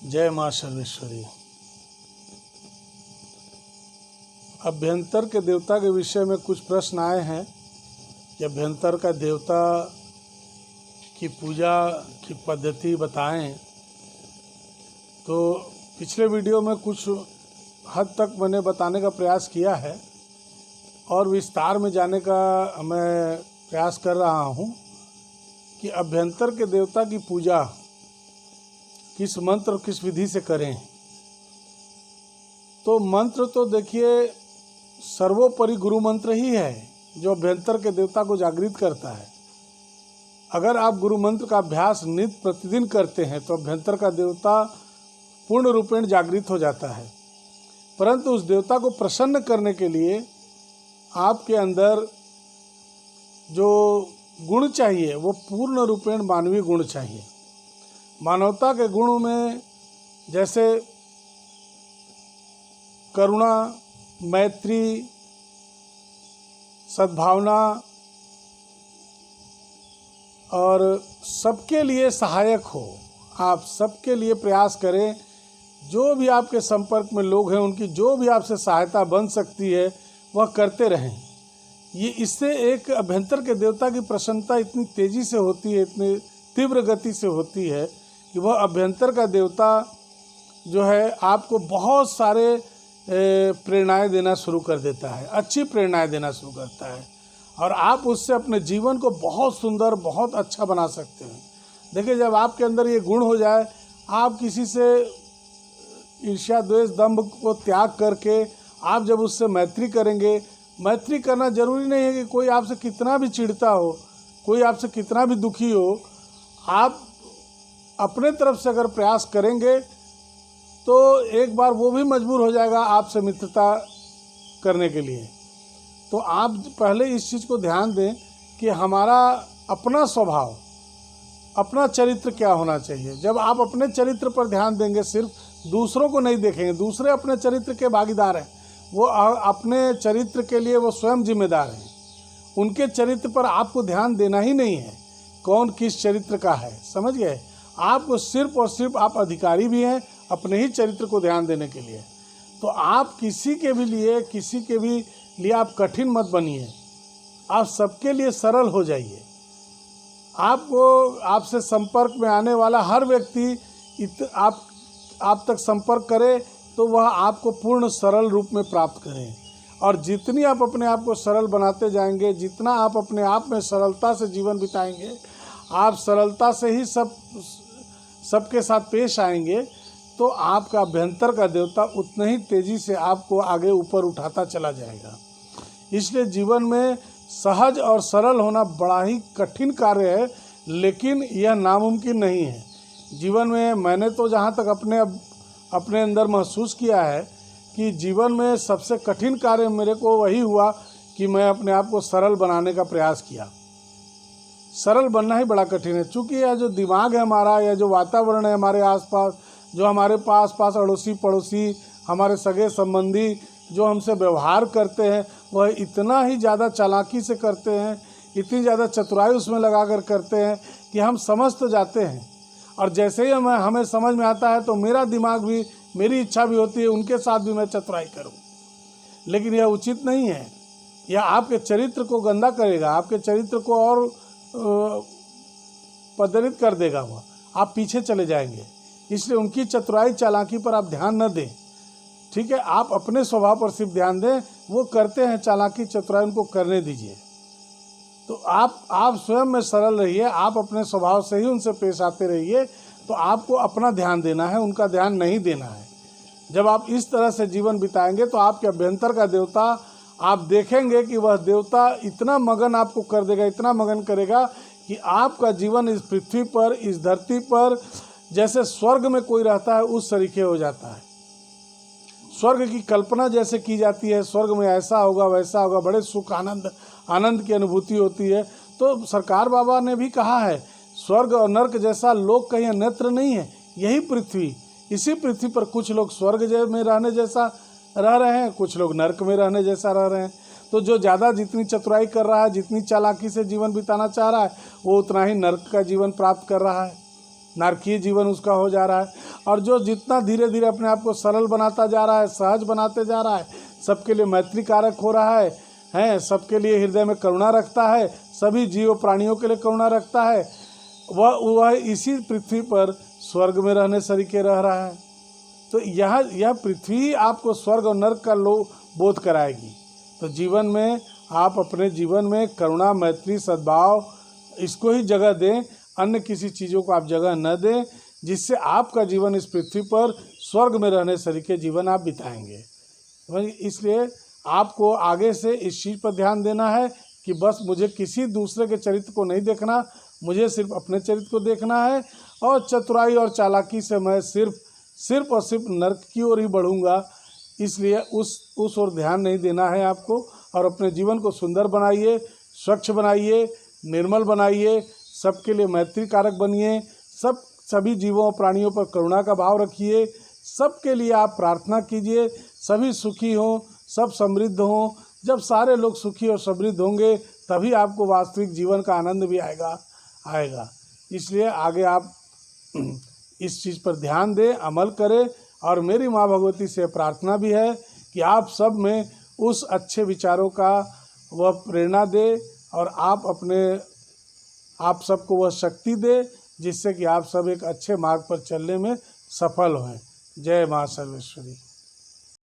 जय माँ सर्वेश्वरी। अभ्यंतर के देवता के विषय में कुछ प्रश्न आए हैं कि अभ्यंतर का देवता की पूजा की पद्धति बताएं। तो पिछले वीडियो में कुछ हद तक मैंने बताने का प्रयास किया है और विस्तार में जाने का मैं प्रयास कर रहा हूँ कि अभ्यंतर के देवता की पूजा किस मंत्र और किस विधि से करें। तो मंत्र तो देखिए सर्वोपरि गुरु मंत्र ही है जो अभ्यंतर के देवता को जागृत करता है। अगर आप गुरु मंत्र का अभ्यास नित्य प्रतिदिन करते हैं तो अभ्यंतर का देवता पूर्ण रूपेण जागृत हो जाता है। परंतु उस देवता को प्रसन्न करने के लिए आपके अंदर जो गुण चाहिए वो पूर्ण रूपेण मानवीय गुण चाहिए। मानवता के गुणों में जैसे करुणा, मैत्री, सद्भावना और सबके लिए सहायक हो, आप सबके लिए प्रयास करें। जो भी आपके संपर्क में लोग हैं उनकी जो भी आपसे सहायता बन सकती है वह करते रहें। ये इससे एक अभ्यंतर के देवता की प्रसन्नता इतनी तेज़ी से होती है, इतनी तीव्र गति से होती है कि वह अभ्यंतर का देवता जो है आपको बहुत सारे प्रेरणाएं देना शुरू कर देता है, अच्छी प्रेरणाएं देना शुरू करता है और आप उससे अपने जीवन को बहुत सुंदर, बहुत अच्छा बना सकते हैं। देखिए, जब आपके अंदर ये गुण हो जाए, आप किसी से ईर्ष्या, द्वेष, दंभ को त्याग करके आप जब उससे मैत्री करेंगे, मैत्री करना जरूरी नहीं है कि कोई आपसे कितना भी चिढ़ता हो, कोई आपसे कितना भी दुखी हो, आप अपने तरफ से अगर प्रयास करेंगे तो एक बार वो भी मजबूर हो जाएगा आपसे मित्रता करने के लिए। तो आप पहले इस चीज़ को ध्यान दें कि हमारा अपना स्वभाव, अपना चरित्र क्या होना चाहिए। जब आप अपने चरित्र पर ध्यान देंगे, सिर्फ दूसरों को नहीं देखेंगे, दूसरे अपने चरित्र के भागीदार हैं, वो अपने चरित्र के लिए वो स्वयं जिम्मेदार हैं। उनके चरित्र पर आपको ध्यान देना ही नहीं है, कौन किस चरित्र का है, समझ गए। आपको सिर्फ और सिर्फ आप अधिकारी भी हैं अपने ही चरित्र को ध्यान देने के लिए। तो आप किसी के भी लिए आप कठिन मत बनिए, आप सबके लिए सरल हो जाइए। आपसे संपर्क में आने वाला हर व्यक्ति आप तक संपर्क करे तो वह आपको पूर्ण सरल रूप में प्राप्त करें। और जितनी आप अपने आप को सरल बनाते जाएंगे, जितना आप अपने आप में सरलता से जीवन बिताएंगे, आप सरलता से ही सबके साथ पेश आएंगे, तो आपका अभ्यंतर का देवता उतना ही तेज़ी से आपको आगे ऊपर उठाता चला जाएगा। इसलिए जीवन में सहज और सरल होना बड़ा ही कठिन कार्य है, लेकिन यह नामुमकिन नहीं है। जीवन में मैंने तो जहाँ तक अपने अंदर महसूस किया है कि जीवन में सबसे कठिन कार्य मेरे को वही हुआ कि मैं अपने आप को सरल बनाने का प्रयास किया। सरल बनना ही बड़ा कठिन है, चूँकि यह जो दिमाग है हमारा, या जो वातावरण है हमारे आसपास, जो हमारे पास अड़ोसी पड़ोसी, हमारे सगे संबंधी जो हमसे व्यवहार करते हैं, वह इतना ही ज़्यादा चालाकी से करते हैं, इतनी ज़्यादा चतुराई उसमें लगा कर करते हैं कि हम समझ तो जाते हैं। और जैसे ही हमें समझ में आता है तो मेरा दिमाग भी, मेरी इच्छा भी होती है उनके साथ भी मैं चतुराई करूं। लेकिन यह उचित नहीं है, यह आपके चरित्र को गंदा करेगा, आपके चरित्र को और पदरित कर देगा, वह आप पीछे चले जाएंगे। इसलिए उनकी चतुराई चालाकी पर आप ध्यान न दें, ठीक है। आप अपने स्वभाव पर सिर्फ ध्यान दें, वो करते हैं चालाकी चतुराई, उनको करने दीजिए। तो आप स्वयं में सरल रहिए, आप अपने स्वभाव से ही उनसे पेश आते रहिए। तो आपको अपना ध्यान देना है, उनका ध्यान नहीं देना है। जब आप इस तरह से जीवन बिताएंगे तो आपके अभ्यंतर का देवता, आप देखेंगे कि वह देवता इतना मगन आपको कर देगा, इतना मगन करेगा कि आपका जीवन इस पृथ्वी पर, इस धरती पर जैसे स्वर्ग में कोई रहता है उस तरीके हो जाता है। स्वर्ग की कल्पना जैसे की जाती है, स्वर्ग में ऐसा होगा वैसा होगा, बड़े सुख आनंद की अनुभूति होती है। तो सरकार बाबा ने भी कहा है, स्वर्ग और नर्क जैसा लोक कहीं अन्यत्र नहीं है, यही पृथ्वी। इसी पृथ्वी पर कुछ लोग स्वर्ग में रहने जैसा रह रहे हैं, कुछ लोग नर्क में रहने जैसा रह रहे हैं। तो जो ज़्यादा जितनी चतुराई कर रहा है, जितनी चालाकी से जीवन बिताना चाह रहा है, वो उतना ही नर्क का जीवन प्राप्त कर रहा है। नारकीय जीवन उसका हो जा रहा है। और जो जितना धीरे धीरे अपने आप को सरल बनाता जा रहा है, सहज बनाते जा रहा है, सबके लिए मैत्री कारक हो रहा है, सबके लिए हृदय में करुणा रखता है, सभी जीव प्राणियों के लिए करुणा रखता है, वह इसी पृथ्वी पर स्वर्ग में रहने सरीखे रह रहा है। तो यह पृथ्वी आपको स्वर्ग और नरक का बोध कराएगी। तो जीवन में आप अपने जीवन में करुणा, मैत्री, सद्भाव इसको ही जगह दें, अन्य किसी चीज़ों को आप जगह न दें, जिससे आपका जीवन इस पृथ्वी पर स्वर्ग में रहने सरीखे जीवन आप बिताएंगे। इसलिए आपको आगे से इस चीज़ पर ध्यान देना है कि बस मुझे किसी दूसरे के चरित्र को नहीं देखना, मुझे सिर्फ अपने चरित्र को देखना है, और चतुराई और चालाकी से मैं सिर्फ और सिर्फ नरक की ओर ही बढ़ूँगा। इसलिए उस ओर ध्यान नहीं देना है आपको, और अपने जीवन को सुंदर बनाइए, स्वच्छ बनाइए, निर्मल बनाइए, सबके लिए मैत्री कारक बनिए, सभी जीवों और प्राणियों पर करुणा का भाव रखिए, सबके लिए आप प्रार्थना कीजिए, सभी सुखी हों, सब समृद्ध हों। जब सारे लोग सुखी और समृद्ध होंगे तभी आपको वास्तविक जीवन का आनंद भी आएगा। इसलिए आगे आप इस चीज़ पर ध्यान दें, अमल करें, और मेरी माँ भगवती से प्रार्थना भी है कि आप सब में उस अच्छे विचारों का वह प्रेरणा दे, और आप सबको वह शक्ति दे जिससे कि आप सब एक अच्छे मार्ग पर चलने में सफल हों। जय माँ सर्वेश्वरी।